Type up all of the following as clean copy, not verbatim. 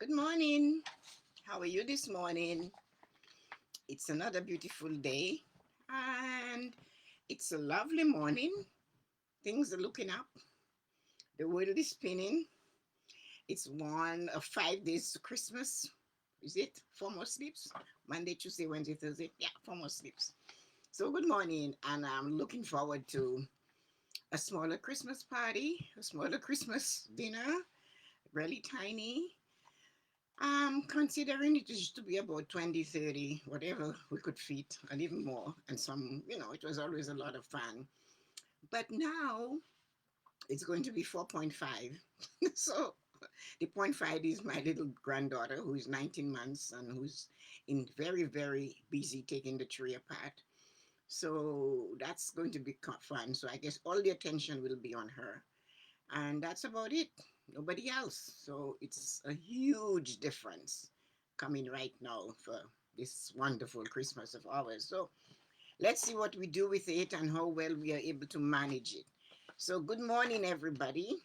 Good morning. How are you this morning? It's another beautiful day and it's a lovely morning. Things are looking up. The world is spinning. It's one of 5 days to Christmas. Is it? Four more sleeps? Monday, Tuesday, Wednesday, Thursday. Yeah, four more sleeps. So, good morning. And I'm looking forward to a smaller Christmas party, a smaller Christmas dinner, really tiny. Considering it used to be about 20, 30, whatever we could fit, and even more. And some, it was always a lot of fun. But now it's going to be 4.5. So the point five is my little granddaughter who is 19 months and who's in very, very busy taking the tree apart. So that's going to be fun. So I guess all the attention will be on her. And that's about it. Nobody else. So it's a huge difference coming right now for this wonderful Christmas of ours. So let's see what we do with it and how well we are able to manage it. So good morning, everybody,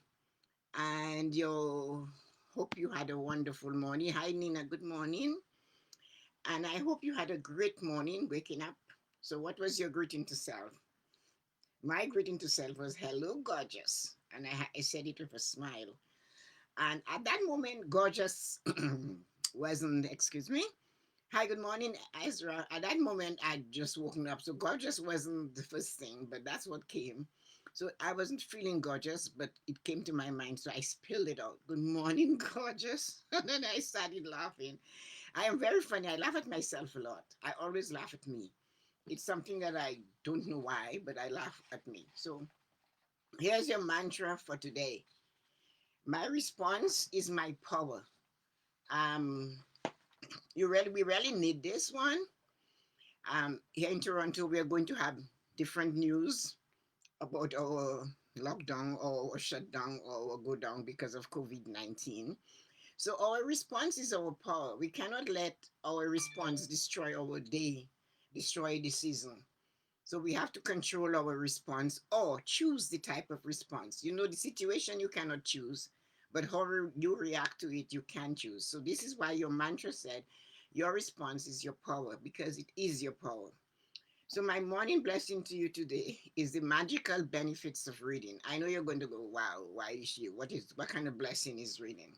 and you hope you had a wonderful morning. Hi, Nina. Good morning, and I hope you had a great morning waking up. So, what was your greeting to self? My greeting to self was "Hello, gorgeous," and I said it with a smile. And at that moment, gorgeous wasn't. Excuse me. Hi, good morning, Ezra. At that moment, I'd just woken up. So gorgeous wasn't the first thing, but that's what came. So I wasn't feeling gorgeous, but it came to my mind. So I spilled it out. Good morning, gorgeous. And then I started laughing. I am very funny. I laugh at myself a lot. I always laugh at me. It's something that I don't know why, but I laugh at me. So here's your mantra for today. My response is my power. Um, we really need this one. Here in Toronto, we are going to have different news about our lockdown or our shutdown or our go down because of COVID-19. So our response is our power. We cannot let our response destroy our day, destroy the season. So we have to control our response or choose the type of response. The situation you cannot choose, but how you react to it, you can choose. So this is why your mantra said your response is your power because it is your power. So my morning blessing to you today is the magical benefits of reading. I know you're going to go, wow, why is she? What kind of blessing is reading?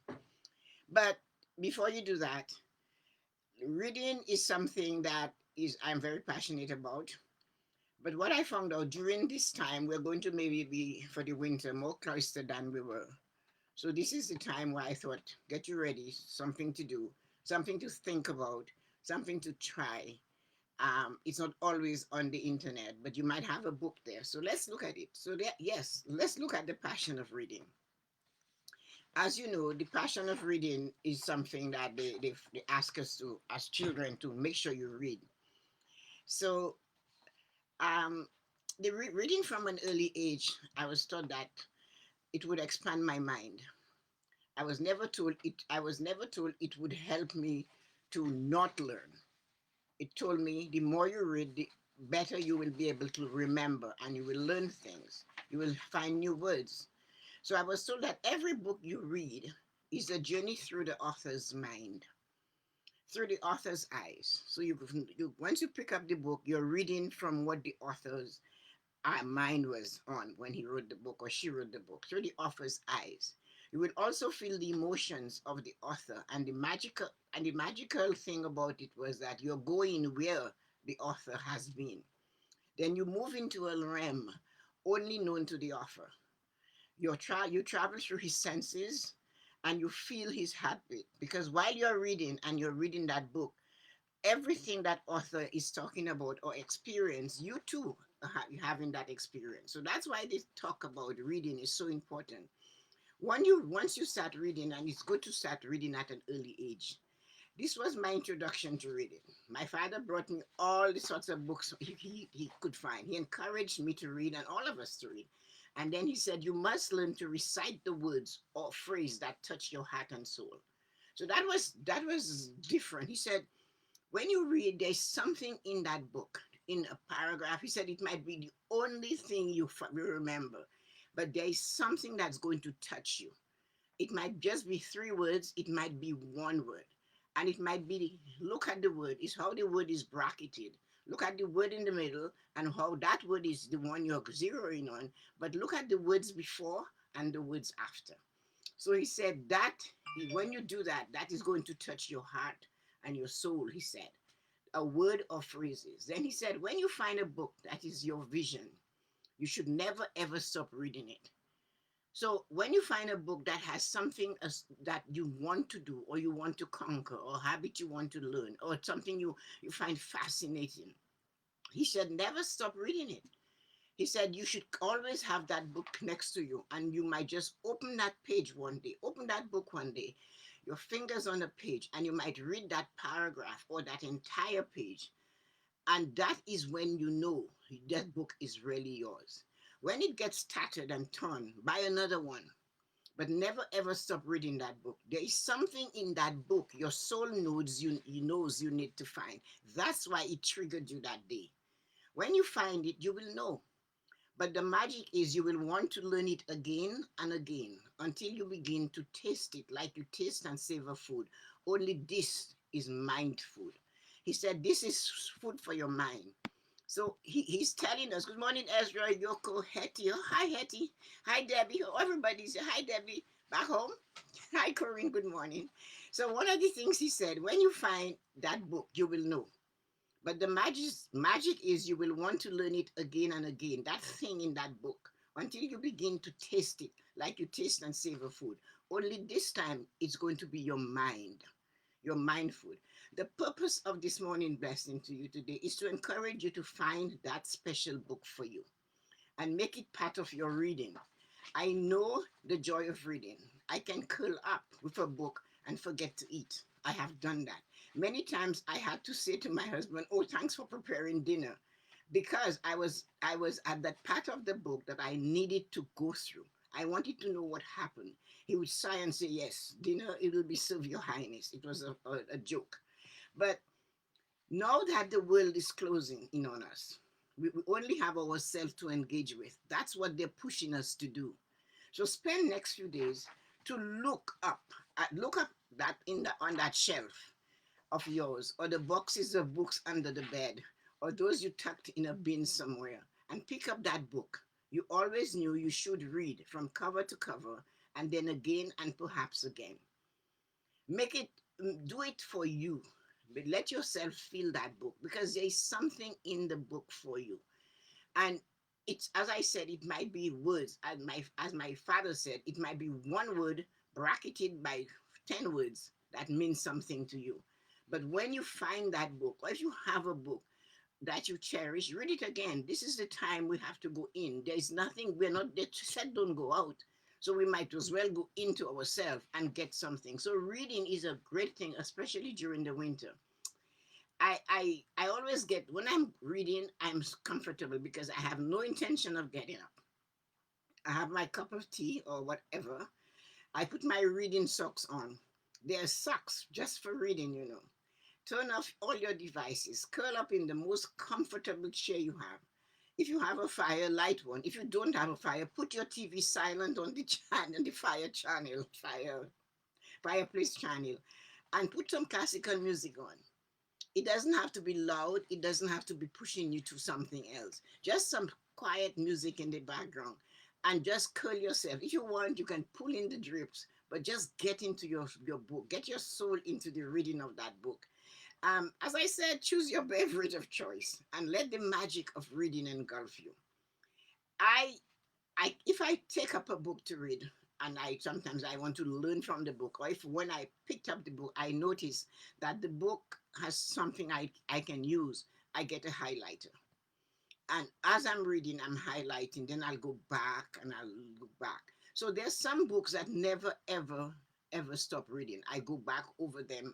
But before you do that, reading is something that is I'm very passionate about. But what I found out during this time, we're going to maybe be for the winter more cloistered than we were. So this is the time where I thought, get you ready, something to do, something to think about, something to try. It's not always on the internet, but you might have a book there. So let's look at it. So yes, let's look at the passion of reading. As you know, the passion of reading is something that they ask us to, as children, to make sure you read. So um, reading from an early age, I was taught that it would expand my mind. I was never told it would help me to not learn. It told me the more you read, the better you will be able to remember and you will learn things. You will find new words. So I was told that every book you read is a journey through the author's mind, through the author's eyes. So once you pick up the book, you're reading from what the author's mind was on when he wrote the book or she wrote the book, through the author's eyes. You will also feel the emotions of the author, and the magical thing about it was that you're going where the author has been. Then you move into a realm only known to the author. You travel through his senses and you feel his heartbeat because while you're reading and you're reading that book, everything that author is talking about or experience, you too are having that experience. So that's why they talk about reading is so important. Once you start reading, and it's good to start reading at an early age. This was my introduction to reading. My father brought me all the sorts of books he could find. He encouraged me to read and all of us to read. And then he said, you must learn to recite the words or phrase that touch your heart and soul. So that was different. He said, when you read, there's something in that book, in a paragraph. He said it might be the only thing you remember, but there is something that's going to touch you. It might just be three words, it might be one word. And it might be look at the word, is how the word is bracketed. Look at the word in the middle and how that word is the one you're zeroing on. But look at the words before and the words after. So he said that when you do that, that is going to touch your heart and your soul, he said. A word or phrases. Then he said, when you find a book that is your vision, you should never ever stop reading it. So when you find a book that has something that you want to do or you want to conquer or habit you want to learn or something you find fascinating, he said never stop reading it. He said you should always have that book next to you and you might just open that page one day, open that book one day, your fingers on the page and you might read that paragraph or that entire page, and that is when you know that book is really yours. When it gets tattered and torn, buy another one, but never ever stop reading that book. There is something in that book your soul knows you need to find. That's why it triggered you that day. When you find it, you will know. But the magic is you will want to learn it again and again until you begin to taste it like you taste and savor food. Only this is mind food. He said, this is food for your mind. So he's telling us, good morning, Ezra, Yoko, Hetty. Oh, hi, Hetty. Hi, Debbie. Oh, everybody's hi, Debbie. Back home. Hi, Corinne. Good morning. So one of the things he said, when you find that book, you will know. But the magic is you will want to learn it again and again. That thing in that book until you begin to taste it like you taste and savor food. Only this time it's going to be your mind food. The purpose of this morning blessing to you today is to encourage you to find that special book for you and make it part of your reading. I know the joy of reading. I can curl up with a book and forget to eat. I have done that. Many times I had to say to my husband, "Oh, thanks for preparing dinner," because I was at that part of the book that I needed to go through. I wanted to know what happened. He would sigh and say, "Yes, dinner it will be served, Your Highness." It was a joke. But now that the world is closing in on us, we only have ourselves to engage with. That's what they're pushing us to do. So spend next few days to look up that in the on that shelf of yours, or the boxes of books under the bed, or those you tucked in a bin somewhere, and pick up that book you always knew you should read from cover to cover, and then again and perhaps again. Make it Do it for you. But let yourself feel that book because there is something in the book for you. And it's as I said, it might be words. As my father said, it might be one word bracketed by 10 words that means something to you. But when you find that book, or if you have a book that you cherish, read it again. This is the time we have to go in. There is nothing, we're not, they said don't go out. So we might as well go into ourselves and get something. So reading is a great thing, especially during the winter. I always get when I'm reading, I'm comfortable because I have no intention of getting up. I have my cup of tea or whatever. I put my reading socks on. They're socks just for reading, you know. Turn off all your devices. Curl up in the most comfortable chair you have. If you have a fire, light one. If you don't have a fire, put your TV silent on the channel, the fireplace channel, and put some classical music on. It doesn't have to be loud. It doesn't have to be pushing you to something else. Just some quiet music in the background and just curl yourself. If you want, you can pull in the drips, but just get into your book. Get your soul into the reading of that book. As I said, choose your beverage of choice and let the magic of reading engulf you. I, if I take up a book to read, and I sometimes I want to learn from the book, or if when I picked up the book, I notice that the book has something I can use, I get a highlighter. And as I'm reading, I'm highlighting, then I'll go back and I'll look back. So there's some books that never ever stop reading. I go back over them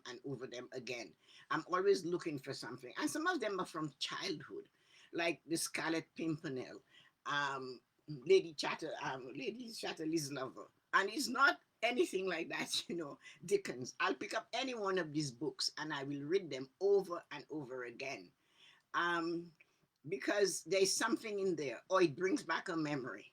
again. I'm always looking for something. And some of them are from childhood, like the Scarlet Pimpernel, um, Lady Chatterley's Lover. And it's not anything like that, Dickens. I'll pick up any one of these books and I will read them over and over again. Um, because there's something in there, or it brings back a memory.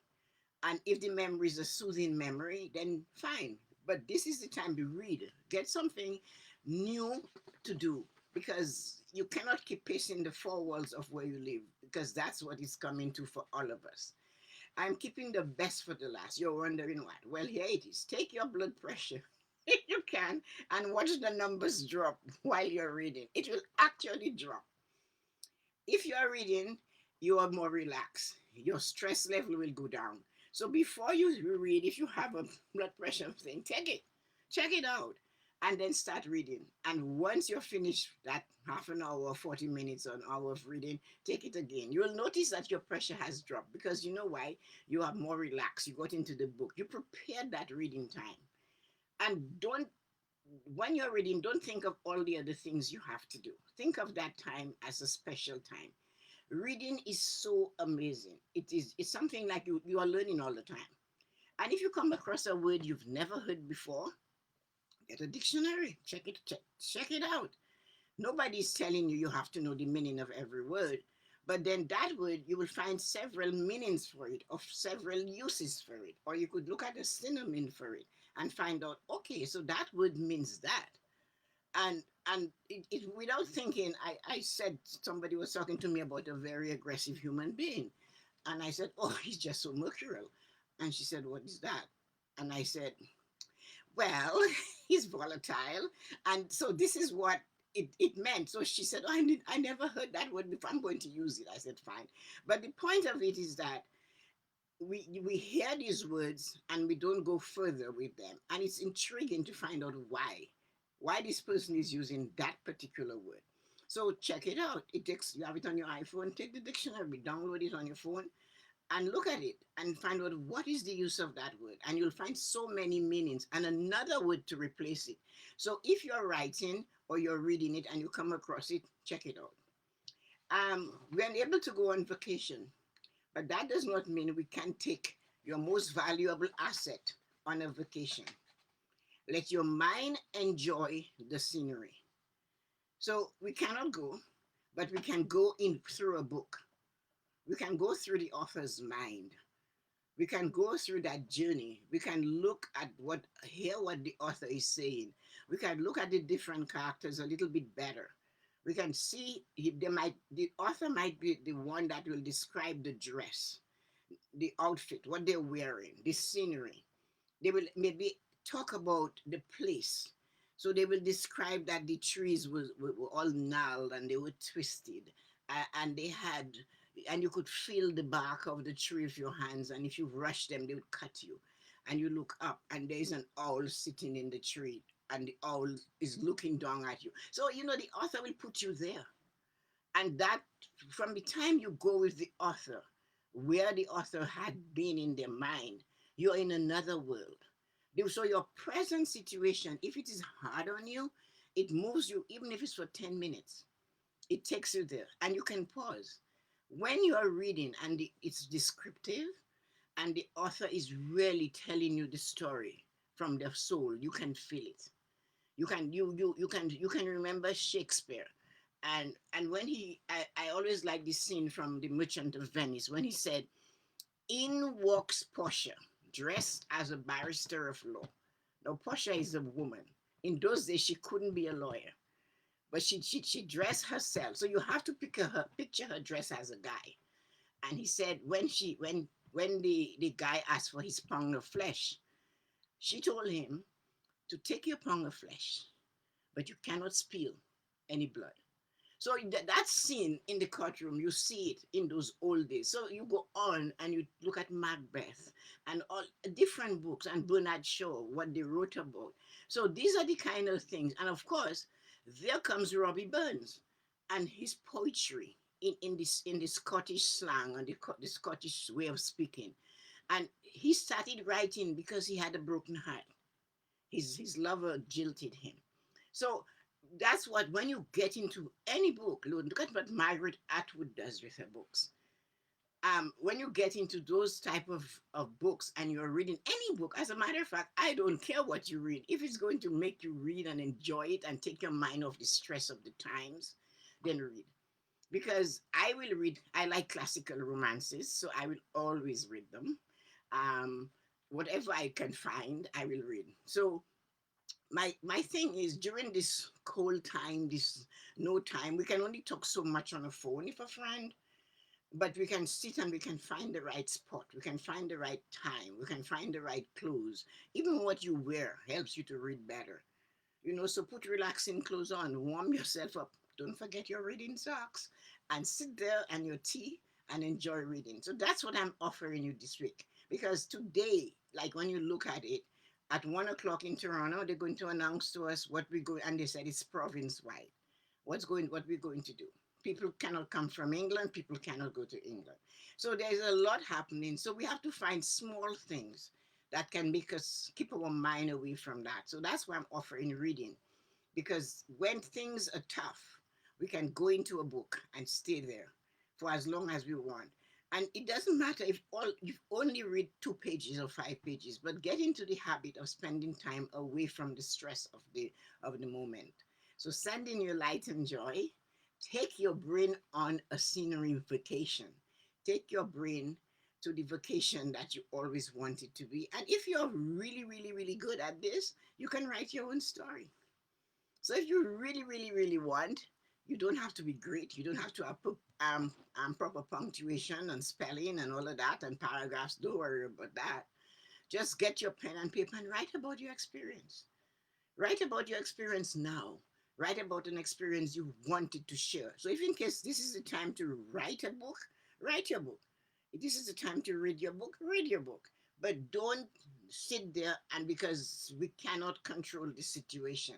And if the memory is a soothing memory, then fine. But this is the time to read. Get something new to do, because you cannot keep pacing the four walls of where you live, because that's what it's coming to for all of us. I'm keeping the best for the last. You're wondering what? Well, here it is. Take your blood pressure if you can and watch the numbers drop while you're reading. It will actually drop. If you are reading, you are more relaxed. Your stress level will go down. So before you read, if you have a blood pressure thing, take it, check it out, and then start reading. And once you're finished that half an hour, 40 minutes, or an hour of reading, take it again. You'll notice that your pressure has dropped, because you know why? You are more relaxed. You got into the book. You prepared that reading time. And don't, when you're reading, don't think of all the other things you have to do. Think of that time as a special time. Reading is so amazing. It's something like you are learning all the time. And if you come across a word you've never heard before, get a dictionary. Check it out. Nobody's telling you you have to know the meaning of every word. But then that word, you will find several meanings for it, of several uses for it. Or you could look at a synonym for it and find out, okay, so that word means that. And without thinking, I said, somebody was talking to me about a very aggressive human being. And I said, oh, he's just so mercurial. And she said, what is that? And I said, well, he's volatile. And so this is what it meant. So she said, oh, I never heard that word before. I'm going to use it. I said, fine. But the point of it is that we hear these words and we don't go further with them. And it's intriguing to find out why this person is using that particular word. So check it out. It takes, you have it on your iPhone, take the dictionary, download it on your phone, and look at it and find out what is the use of that word. And you'll find so many meanings and another word to replace it. So if you're writing or you're reading it and you come across it, check it out. We're able to go on vacation, but that does not mean we can take your most valuable asset on a vacation. Let your mind enjoy the scenery. So we cannot go, but we can go in through a book. We can go through the author's mind. We can go through that journey. We can look at hear what the author is saying. We can look at the different characters a little bit better. We can see if the author might be the one that will describe the dress, the outfit, what they're wearing, the scenery. They will maybe talk about the place. So they will describe that the trees were all gnarled and they were twisted, and they had, and you could feel the bark of the tree with your hands, and if you rush them, they would cut you. And you look up, and there's an owl sitting in the tree, and the owl is looking down at you. So the author will put you there, and that, from the time you go with the author, where the author had been in their mind, you're in another world. So your present situation, if it is hard on you, it moves you, even if it's for 10 minutes. It takes you there, and you can pause. When you are reading and it's descriptive, and the author is really telling you the story from their soul, you can feel it. You can remember Shakespeare. And when I always like this scene from The Merchant of Venice, when he said, in walks Portia, dressed as a barrister of law. Now Portia is a woman. In those days she couldn't be a lawyer, but she dressed herself. So you have to picture her dress as a guy. And he said, when the guy asked for his pound of flesh, she told him to take your pound of flesh, but you cannot spill any blood. So that scene in the courtroom, you see it in those old days. So you go on and you look at Macbeth and all different books, and Bernard Shaw, what they wrote about. So these are the kind of things. And of course, there comes Robbie Burns and his poetry in the Scottish slang and the Scottish way of speaking. And he started writing because he had a broken heart. His lover jilted him. So that's what, when you get into any book, look at what Margaret Atwood does with her books. When you get into those type of books and you're reading any book, as a matter of fact, I don't care what you read. If it's going to make you read and enjoy it and take your mind off the stress of the times, then read. Because I will read, I like classical romances, so I will always read them. Um, whatever I can find, I will read. So my thing is during this cold time, this no time, we can only talk so much on a phone if a friend, but we can sit and we can find the right spot, we can find the right time, we can find the right clothes. Even what you wear helps you to read better. So put relaxing clothes on, warm yourself up. Don't forget your reading socks and sit there and your tea and enjoy reading. So that's what I'm offering you this week. Because today, like when you look at it, at 1 o'clock in Toronto, they're going to announce to us what we go, and they said it's province wide. What we're going to do. People cannot come from England, people cannot go to England. So there's a lot happening. So we have to find small things that can make us keep our mind away from that. So that's why I'm offering reading, because when things are tough, we can go into a book and stay there for as long as we want. And it doesn't matter if all you only read 2 pages or 5 pages, but get into the habit of spending time away from the stress of the moment. So send in your light and joy. Take your brain on a scenery vacation. Take your brain to the vacation that you always wanted to be. And if you're really, really, really good at this, you can write your own story. So if you really, really, really want, you don't have to be great. You don't have to have proper punctuation and spelling and all of that and paragraphs. Don't worry about that. Just get your pen and paper and write about your experience. Write about your experience now. Write about an experience you wanted to share. So if in case this is the time to write a book, write your book. If this is the time to read your book. But don't sit there and because we cannot control the situation.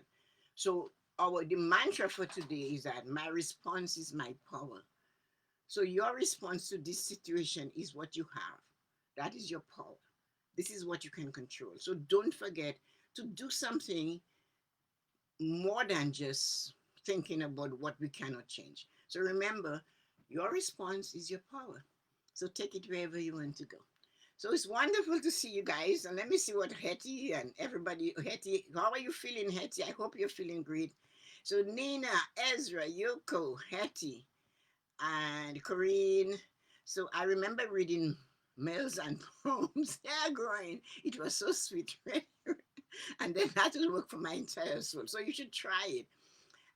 So our the mantra for today is that my response is my power. So your response to this situation is what you have. That is your power. This is what you can control. So don't forget to do something more than just thinking about what we cannot change. So remember, your response is your power. So take it wherever you want to go. So it's wonderful to see you guys. And let me see what Hetty and everybody, Hetty, how are you feeling, Hetty? I hope you're feeling great. So Nina, Ezra, Yoko, Hetty, and Corinne. So I remember reading Mills and Poems. Yeah, growing. It was so sweet. And then that will work for my entire soul. So you should try it.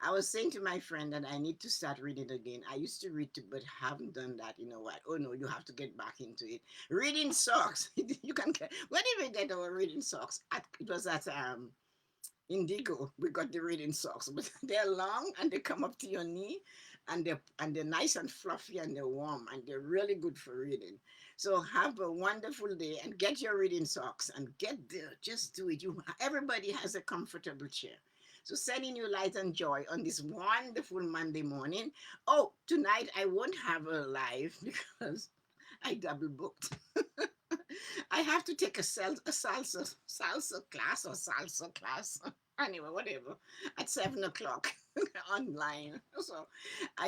I was saying to my friend that I need to start reading again. I used to read too, but haven't done that. You know what? Oh no, you have to get back into it. Reading socks. You can get. Where did we get our reading socks? It was at Indigo. We got the reading socks, but they're long and they come up to your knee, and they're nice and fluffy and they're warm and they're really good for reading. So have a wonderful day and get your reading socks and get there. Just do it. Everybody has a comfortable chair. So sending you light and joy on this wonderful Monday morning. Oh, tonight I won't have a live because I double booked. I have to take a salsa class or salsa class. Anyway, whatever, at 7 o'clock online. So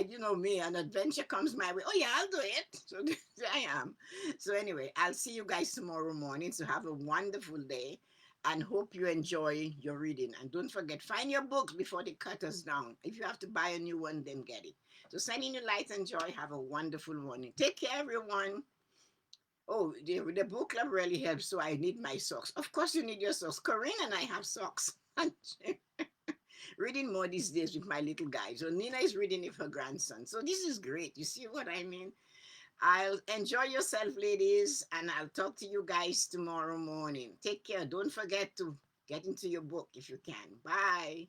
you know me, an adventure comes my way. Oh yeah, I'll do it. So there I am. So anyway, I'll see you guys tomorrow morning. So have a wonderful day and hope you enjoy your reading. And don't forget, find your books before they cut us down. If you have to buy a new one, then get it. So sending you light and joy. Have a wonderful morning. Take care, everyone. Oh, the book club really helps. So I need my socks. Of course, you need your socks. Corinne and I have socks. Reading more these days with my little guy. So Nina is reading with her grandson. So this is great. You see what I mean? I'll enjoy yourself, ladies, and I'll talk to you guys tomorrow morning. Take care. Don't forget to get into your book if you can. Bye.